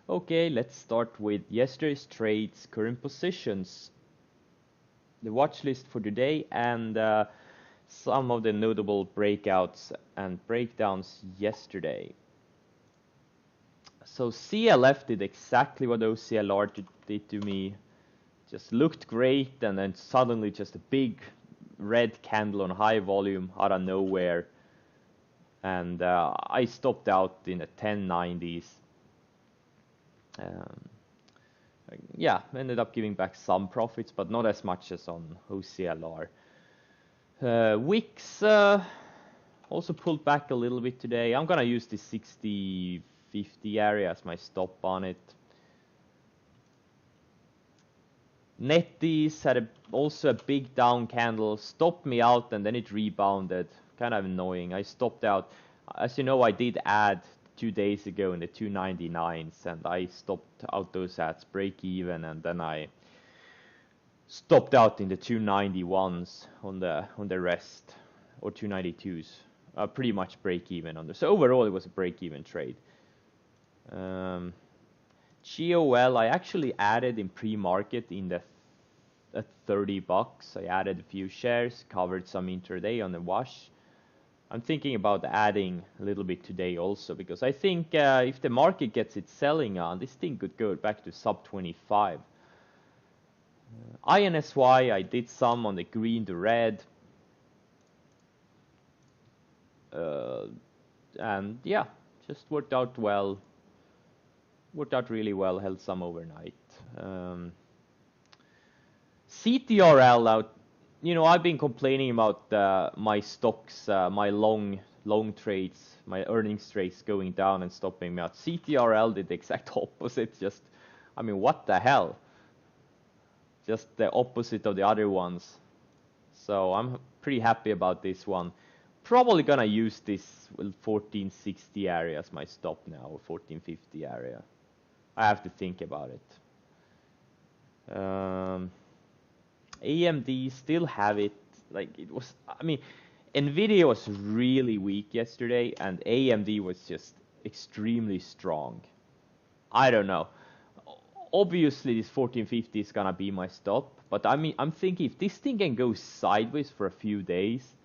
Okay, let's start with yesterday's trades, current positions, the watch list for today, and some of the notable breakouts and breakdowns yesterday. So CLF did exactly what OCLR did to me. Just looked great, and then suddenly just a big red candle on high volume out of nowhere. And I stopped out in the 1090s. Yeah, ended up giving back some profits, but not as much as on OCLR. Wix also pulled back a little bit today. I'm gonna use the 60-50 area as my stop on it. NetEase had also a big down candle, stopped me out, and then it rebounded. Kind of annoying. I stopped out. As you know, I did add 2 days ago in the 299s, and I stopped out those ads break even, and then I stopped out in the 291s on the rest, or 292s. Pretty much break even on there. So overall, it was a break even trade. GOL, I actually added in pre-market in the at $30. I added a few shares, covered some intraday on the wash. I'm thinking about adding a little bit today also, because I think if the market gets its selling on, this thing could go back to sub 25. INSY, I did some on the green to red. And yeah, just worked out well. Worked out really well, held some overnight. CTRL out. You know, I've been complaining about my stocks, my long trades, my earnings trades going down and stopping me out. CTRL did the exact opposite. Just, I mean, what the hell? Just the opposite of the other ones. So I'm pretty happy about this one. Probably gonna use this 1460 area as my stop now, or 1450 area. I have to think about it. AMD still have it. Like, it was, I mean, Nvidia was really weak yesterday, and AMD was just extremely strong. I don't know. Obviously, this 1450 is gonna be my stop, but I mean, I'm thinking if this thing can go sideways for a few days,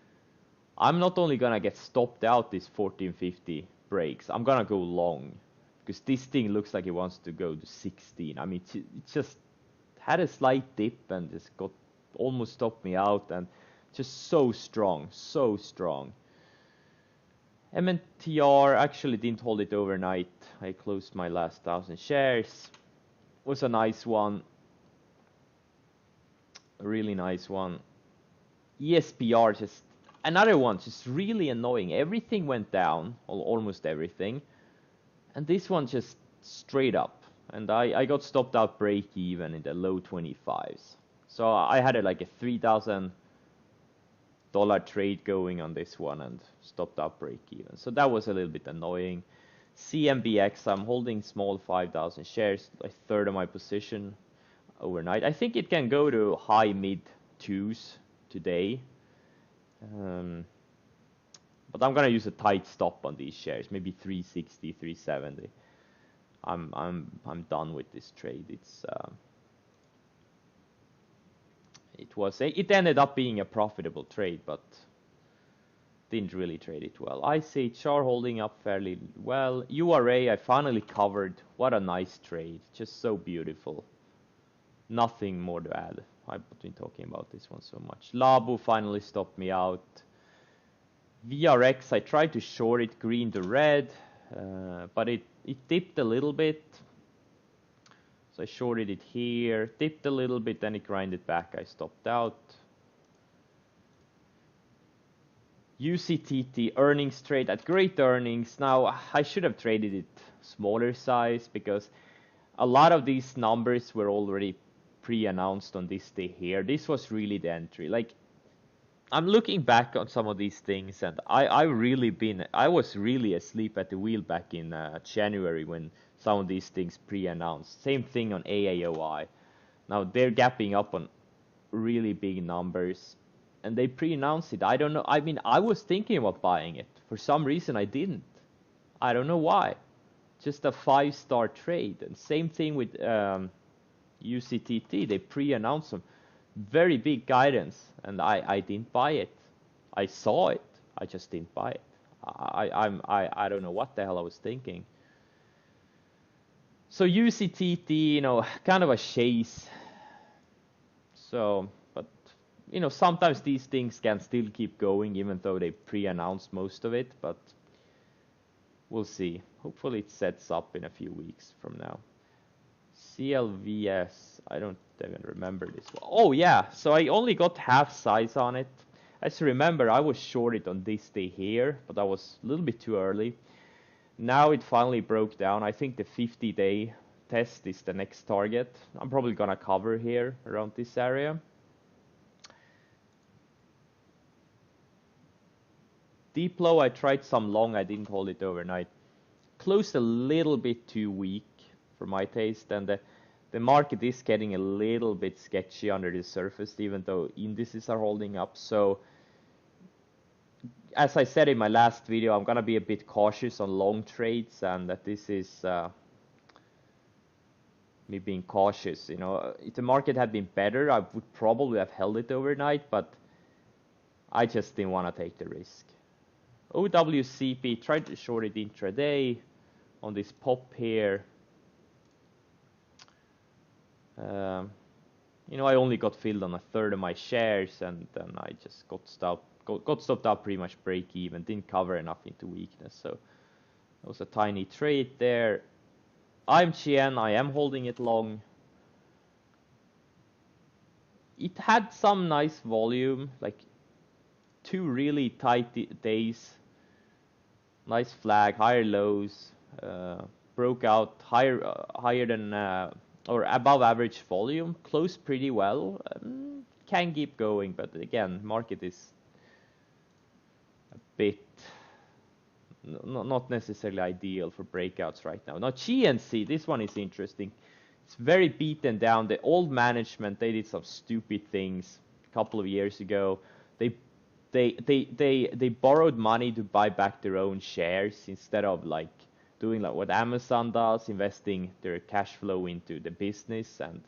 I'm not only gonna get stopped out this 1450 breaks, I'm gonna go long, because this thing looks like it wants to go to 16. I mean, it just had a slight dip and just got almost stopped me out, and just so strong, so strong. MNTR actually didn't hold it overnight. I closed my last 1,000 shares. Was a nice one. A really nice one. ESPR, just another one, just really annoying. Everything went down, almost everything. And this one just straight up. And I got stopped out break even in the low 25s. So I had like a $3,000 trade going on this one and stopped out break even. So that was a little bit annoying. CMBX, I'm holding small 5,000 shares, a third of my position overnight. I think it can go to high mid twos today. But I'm gonna use a tight stop on these shares, maybe 360, 370. I'm done with this trade. It ended up being a profitable trade, but didn't really trade it well. ICHR holding up fairly well. URA I finally covered. What a nice trade, just so beautiful. Nothing more to add. I've been talking about this one so much. Labo finally stopped me out. VRX, I tried to short it green to red, but it dipped a little bit. So I shorted it here, dipped a little bit, then it grinded back. I stopped out. UCTT earnings trade at great earnings. Now, I should have traded it smaller size, because a lot of these numbers were already pre-announced on this day here. This was really the entry. Like, I'm looking back on some of these things, and I was really asleep at the wheel back in January when some of these things pre-announced. Same thing on AAOI. Now they're gapping up on really big numbers, and they pre-announced it. I don't know. I mean, I was thinking about buying it. For some reason, I didn't. I don't know why. just a 5-star trade. And same thing with UCTT. They pre-announced some very big guidance, and I didn't buy it. I saw it, I just didn't buy it. I don't know what the hell I was thinking. So UCTT, kind of a chase. So, but sometimes these things can still keep going even though they pre-announced most of it. But we'll see. Hopefully it sets up in a few weeks from now. CLVS, I don't even remember this one. Oh yeah, so I only got half size on it. As you remember, I was shorted on this day here, but I was a little bit too early. Now it finally broke down. I think the 50-day test is the next target. I'm probably gonna cover here around this area. Diplo, I tried some long, I didn't hold it overnight. Closed a little bit too weak for my taste, and the market is getting a little bit sketchy under the surface, even though indices are holding up. So, as I said in my last video, I'm gonna be a bit cautious on long trades, and that this is me being cautious. If the market had been better, I would probably have held it overnight, but I just didn't want to take the risk. OWCP, tried to short it intraday on this pop here. I only got filled on a third of my shares, and then I just got stopped up pretty much break even, didn't cover enough into weakness. So it was a tiny trade there. IMGN, I am holding it long. It had some nice volume, like 2 really tight days. Nice flag, higher lows, broke out higher than or above average volume, closed pretty well. Can keep going, but again, market is a bit not necessarily ideal for breakouts right now. Now GNC, this one is interesting. It's very beaten down. The old management, they did some stupid things a couple of years ago. They borrowed money to buy back their own shares instead of doing what Amazon does, investing their cash flow into the business. And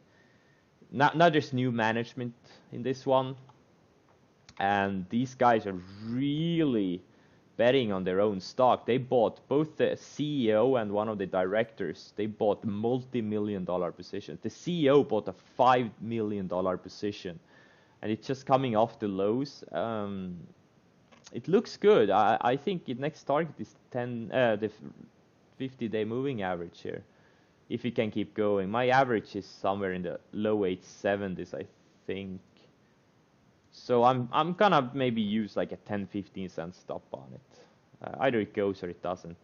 now there's new management in this one, and these guys are really betting on their own stock. They bought both the CEO and one of the directors. They bought multi-million-dollar positions. The CEO bought a $5 million position, and it's just coming off the lows. It looks good. I think the next target is the 50-day moving average here, if it can keep going. My average is somewhere in the low 870s, I think. So I'm gonna maybe use like a 10-15 cent stop on it. Either it goes or it doesn't.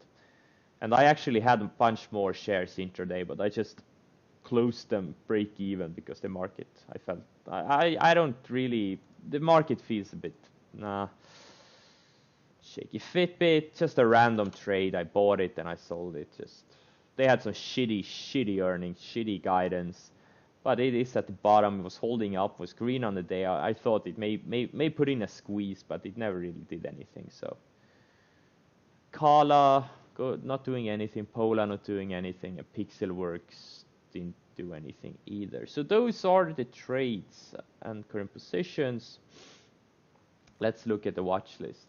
And I actually had a bunch more shares intraday, but I just closed them break even because the market, I felt I don't really, the market feels a bit shaky. Fitbit, just a random trade. I bought it and I sold it. Just they had some shitty earnings, shitty guidance. But it is at the bottom. It was holding up, was green on the day. I thought it may put in a squeeze, but it never really did anything. So Kala, not doing anything. Pola, not doing anything. Pixelworks didn't do anything either. So those are the trades and current positions. Let's look at the watch list.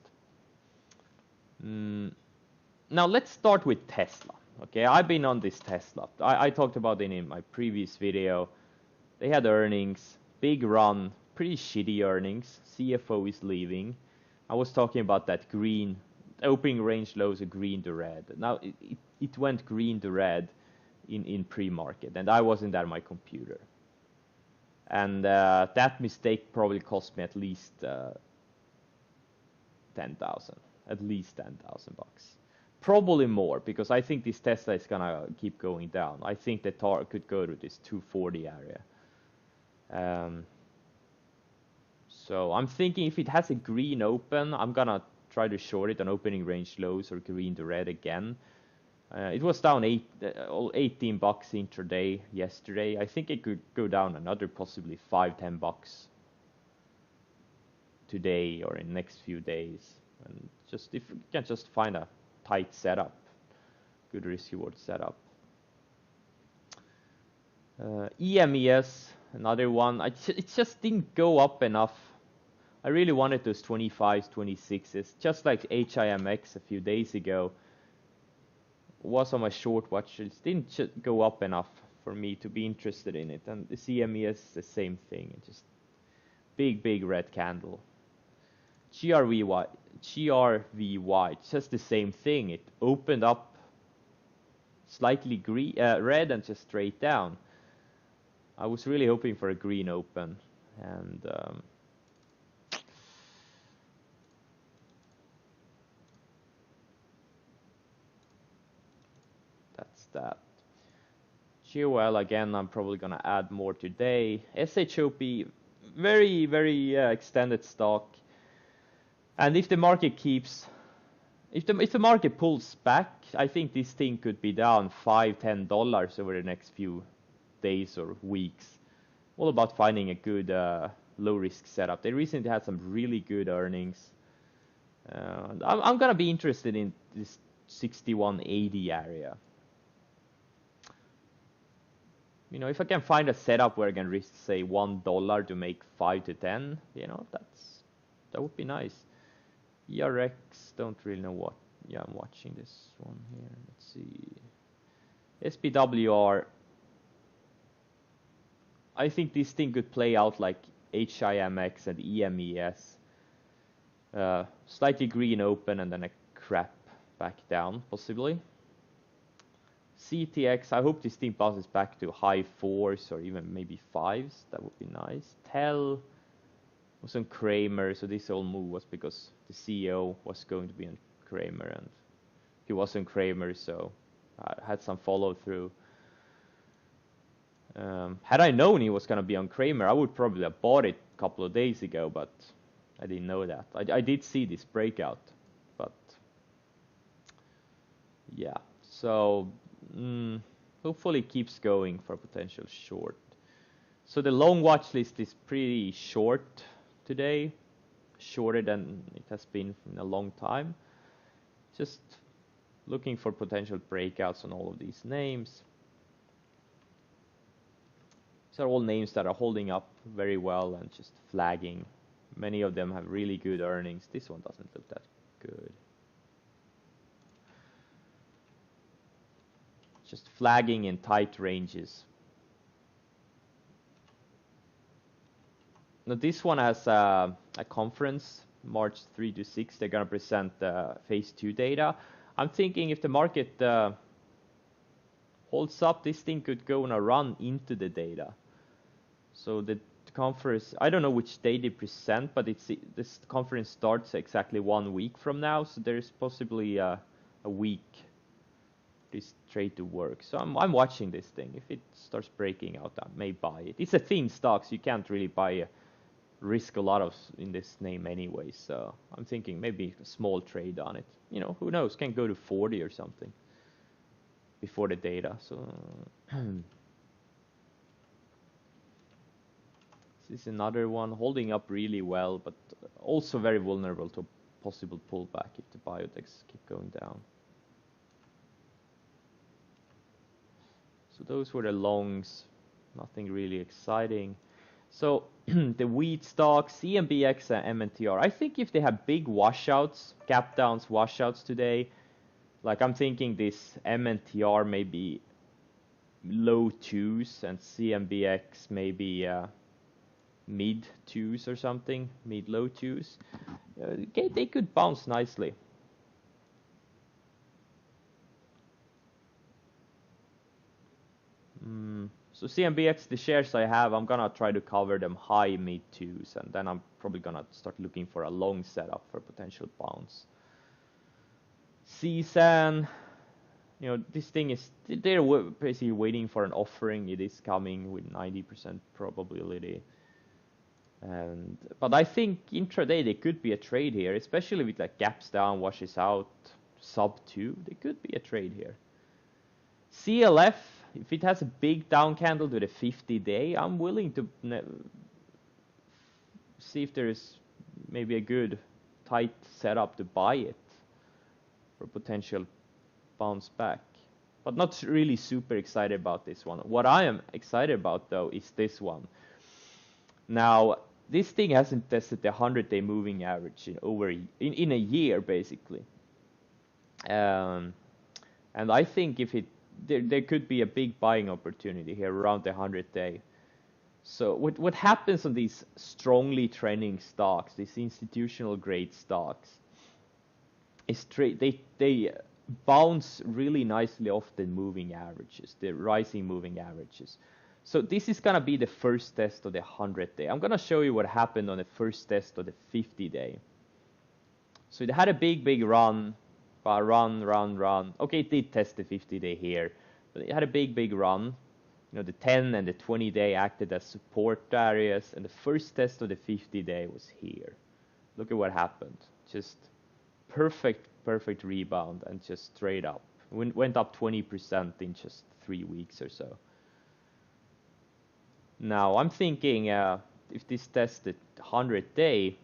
Now let's start with Tesla. Okay, I've been on this Tesla. I talked about it in my previous video. They had earnings, big run, pretty shitty earnings. CFO is leaving. I was talking about that green, opening range lows are green to red. Now it went green to red in pre-market, and I wasn't at my computer. And that mistake probably cost me at least 10,000, at least 10,000 bucks. Probably more, because I think this Tesla is gonna keep going down. I think the TAR could go to this 240 area. So I'm thinking if it has a green open, I'm gonna try to short it on opening range lows or green to red again. It was down 18 bucks intraday yesterday. I think it could go down another possibly 5-10 bucks today or in the next few days. And just if you can just find a tight setup. good risk reward setup. EMES, another one. It just didn't go up enough. I really wanted those 25s, 26s, just like HIMX a few days ago. Was on my short watch. It didn't go up enough for me to be interested in it. And the CMES, the same thing. It just big red candle. GRVY, just the same thing. It opened up slightly green, red and just straight down. I was really hoping for a green open, and that's that. GOL again, I'm probably gonna add more today. SHOP, very extended stock. And if the market keeps, if the market pulls back, I think this thing could be down $5-10 over the next few days or weeks. All about finding a good low risk setup. They recently had some really good earnings. I'm gonna be interested in this 6180 area. You know, if I can find a setup where I can risk, say, $1 to make 5 to 10, you know, that would be nice. ERX, don't really know what. Yeah, I'm watching this one here. Let's see. SPWR. I think this thing could play out like HIMX and EMES. Slightly green open and then a crap back down, possibly. CTX, I hope this thing passes back to high 4s or even maybe 5s. That would be nice. TEL was on Kramer, so this whole move was because the CEO was going to be on Kramer, and he was on Kramer, so I had some follow through. Had I known he was going to be on Kramer, I would probably have bought it a couple of days ago, but I didn't know that. I did see this breakout, but yeah. So hopefully it keeps going for potential short. So the long watch list is pretty short today, shorter than it has been in a long time. Just looking for potential breakouts on all of these names. These are all names that are holding up very well and just flagging. Many of them have really good earnings. This one doesn't look that good. Just flagging in tight ranges. Now this one has a conference, March 3 to 6. They're going to present phase 2 data. I'm thinking if the market holds up, this thing could go on a run into the data. So the conference, I don't know which day they present, but this conference starts exactly 1 week from now. So there's possibly a week this trade to work. So I'm watching this thing. If it starts breaking out, I may buy it. It's a thin stock, so you can't really risk a lot of in this name anyway. So I'm thinking maybe a small trade on it. You know, who knows? Can go to 40 or something before the data. So this is another one holding up really well, but also very vulnerable to possible pullback if the biotechs keep going down. So those were the longs, nothing really exciting. So the wheat stocks, CMBX and MNTR. I think if they have big washouts, gap downs, washouts today, like I'm thinking this MNTR maybe low 2s and CMBX maybe mid 2s or something, mid low 2s. They could bounce nicely. So CMBX, the shares I have, I'm gonna try to cover them high mid 2s, and then I'm probably gonna start looking for a long setup for potential bounce. CSAN, you know, this thing is, they're basically waiting for an offering. It is coming with 90% probability. But I think intraday there could be a trade here, especially with like gaps down, washes out, sub 2. There could be a trade here. CLF, if it has a big down candle to the 50-day, I'm willing to see if there is maybe a good tight setup to buy it for potential bounce back. but not really super excited about this one. What I am excited about though is this one. Now, this thing hasn't tested the 100-day moving average in a year basically. And I think if there could be a big buying opportunity here around the 100-day. So what happens on these strongly trending stocks, these institutional grade stocks, is they bounce really nicely off the moving averages, the rising moving averages. So this is gonna be the first test of the 100-day. I'm gonna show you what happened on the first test of the 50-day. So it had a big run, run. Okay, it did test the 50-day here, but it had a big run. You know, the 10 and the 20-day acted as support areas, and the first test of the 50-day was here. Look at what happened. Just perfect rebound and just straight up. Went up 20% in just 3 weeks or so. Now I'm thinking if this tested 100-day,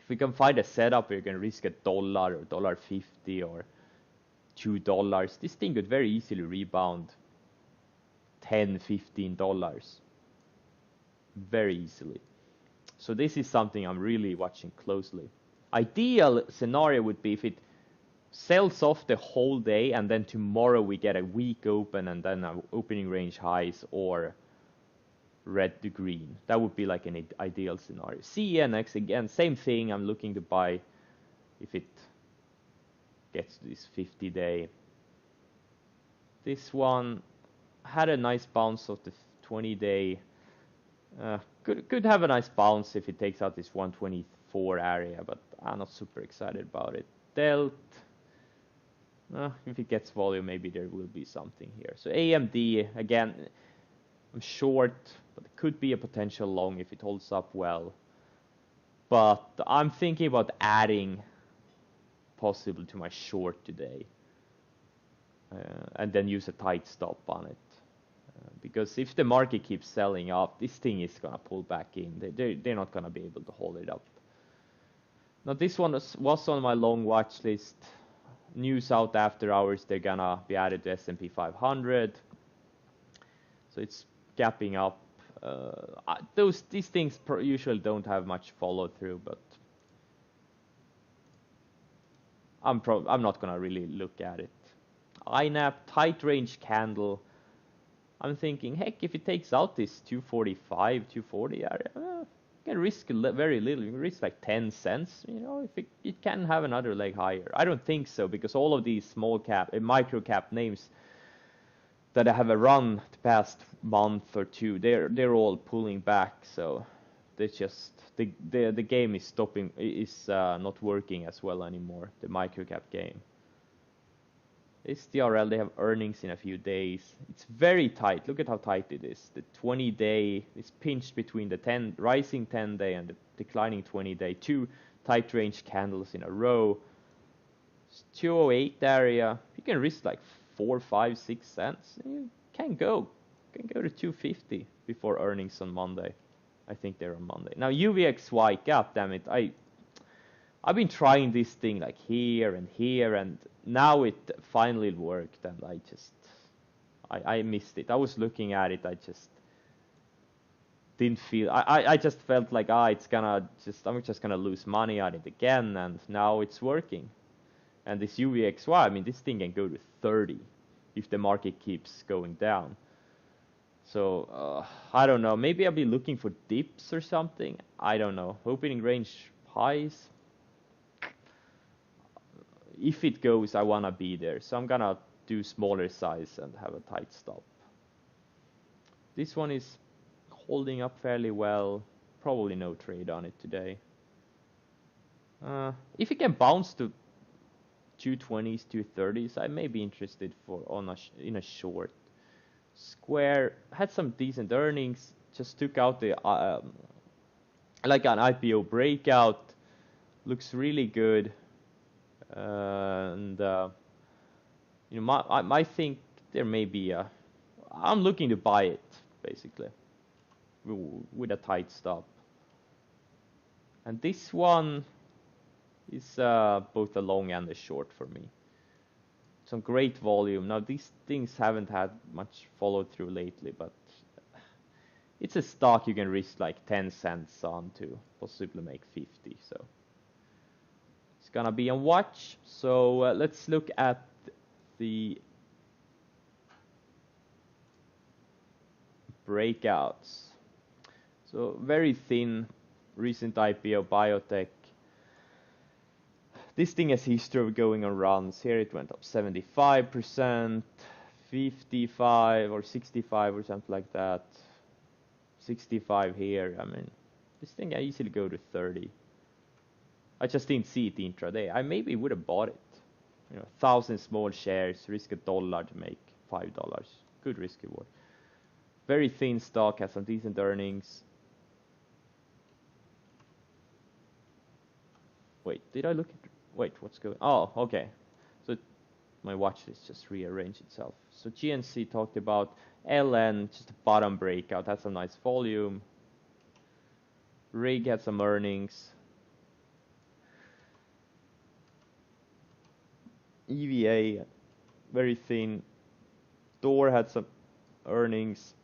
if we can find a setup where you can risk $1 or $1.50 or $2, this thing could very easily rebound $10-15 very easily. So this is something I'm really watching closely. Ideal scenario would be if it sells off the whole day and then tomorrow we get a weak open and then opening range highs or red to green. That would be like an ideal scenario. CNX again, same thing. I'm looking to buy if it gets to this 50-day. This one had a nice bounce of the 20-day. Could have a nice bounce if it takes out this 124 area, but I'm not super excited about it. Delt. If it gets volume, maybe there will be something here. So AMD, again, I'm short, but it could be a potential long if it holds up well. But I'm thinking about adding possibly to my short today. And then use a tight stop on it. Because if the market keeps selling up, this thing is going to pull back in. They're not going to be able to hold it up. Now this one was on my long watch list. News out after hours, they're going to be added to S&P 500. So it's gapping up. These things usually don't have much follow through, but I'm not going to really look at it. INAP, tight range candle. I'm thinking, heck, if it takes out this 245, 240 area, you can risk very little. You can risk like 10 cents. You know, if it can have another leg higher. I don't think so, because all of these small cap, micro cap names that have a run the past month or two, they're all pulling back. So they just the game is not working as well anymore. The micro cap game. SDRL, they have earnings in a few days. It's very tight. Look at how tight it is. The 20-day is pinched between the rising 10-day and the declining 20-day. Two tight range candles in a row. It's 208 area. You can risk like 4, 5, 6 cents. You can go to 250 before earnings on Monday. I think they're on Monday. Now UVXY, god damn it, I've been trying this thing like here, and now it finally worked, and I missed it. I was looking at it, I just didn't feel, I just felt like, I'm just gonna lose money on it again, and now it's working. And this UVXY, I mean, this thing can go to 30 if the market keeps going down. So, I don't know, maybe I'll be looking for dips or something, I don't know. Opening range highs. If it goes, I want to be there. So I'm going to do smaller size and have a tight stop. This one is holding up fairly well. Probably no trade on it today. If it can bounce to 220s, 230s, I may be interested in a short. Square had some decent earnings. Just took out the like an IPO breakout. Looks really good. And you know, I think there may be I'm looking to buy it basically with a tight stop. And this one is both a long and a short for me. some great volume. Now these things haven't had much follow through lately, but it's a stock you can risk like 10 cents on to possibly make 50. So it's gonna be on watch. So let's look at the breakouts. So very thin recent IPO biotech. This thing has history of going on runs. Here it went up 75%, 55 or 65 or something like that. 65 here. I mean, this thing I easily go to 30. I just didn't see it intraday. I maybe would have bought it. 1,000 small shares, risk $1 to make $5. Good risk reward. Very thin stock, has some decent earnings. Wait, did I look at... Wait, what's going... Oh, okay. So my watch list just rearranged itself. So GNC talked about LN, just a bottom breakout. Had some nice volume. RIG had some earnings. EVA, very thin. Door had some earnings.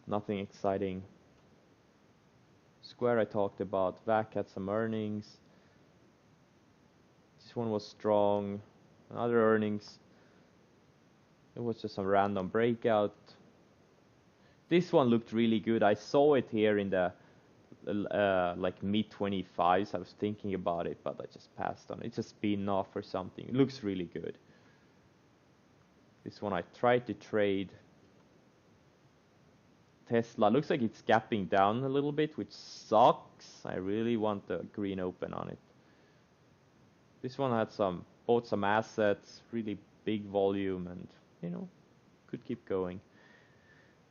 Nothing exciting. Square I talked about. VAC had some earnings. This one was strong. Other earnings. It was just some random breakout. This one looked really good. I saw it here in the like mid 25s. I was thinking about it, but I just passed on it. It's a spin-off or something. It looks really good. This one I tried to trade. Tesla looks like it's gapping down a little bit, which sucks. I really want the green open on it. This one had bought some assets, really big volume, and could keep going.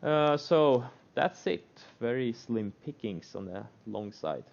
So that's it. Very slim pickings on the long side.